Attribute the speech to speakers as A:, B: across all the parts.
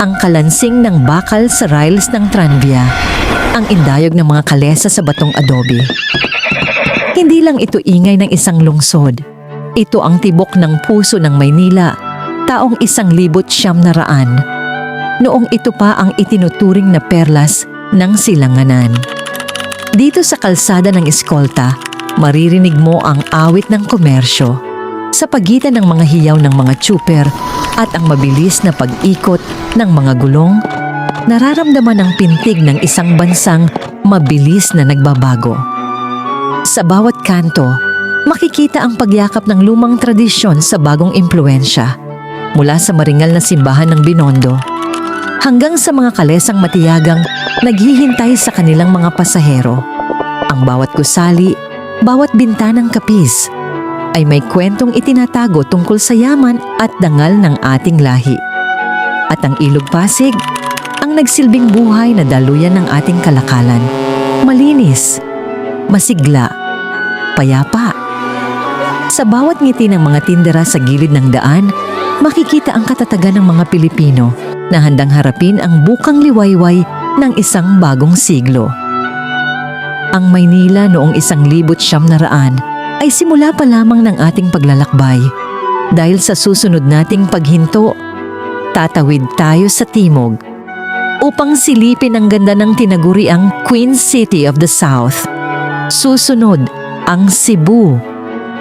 A: ang kalansing ng bakal sa rails ng tranvia, ang indayog ng mga kalesa sa batong adobe. Hindi lang ito ingay ng isang lungsod. Ito ang tibok ng puso ng Maynila, taong 1,900. Noong ito pa ang itinuturing na perlas ng silanganan. Dito sa kalsada ng Eskolta, maririnig mo ang awit ng komersyo sa pagitan ng mga hiyaw ng mga tsuper at ang mabilis na pag-ikot ng mga gulong. Nararamdaman ang pintig ng isang bansang mabilis na nagbabago. Sa bawat kanto, makikita ang pagyakap ng lumang tradisyon sa bagong impluensya, mula sa maringal na simbahan ng Binondo hanggang sa mga kalesang matiyagang naghihintay sa kanilang mga pasahero. Ang bawat gusali, bawat bintanang kapis ay may kwentong itinatago tungkol sa yaman at dangal ng ating lahi. At ang Ilog Pasig, ang nagsilbing buhay na daluyan ng ating kalakalan. Malinis, masigla, payapa. Sa bawat ngiti ng mga tindera sa gilid ng daan, makikita ang katatagan ng mga Pilipino na handang harapin ang bukang liwayway ng isang bagong siglo. Ang Maynila noong 1,900 ay simula pa lamang ng ating paglalakbay. Dahil sa susunod nating paghinto, tatawid tayo sa timog upang silipin ang ganda ng tinaguriang Queen City of the South. Susunod ang Cebu,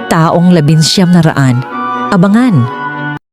A: taong 1,900. Abangan!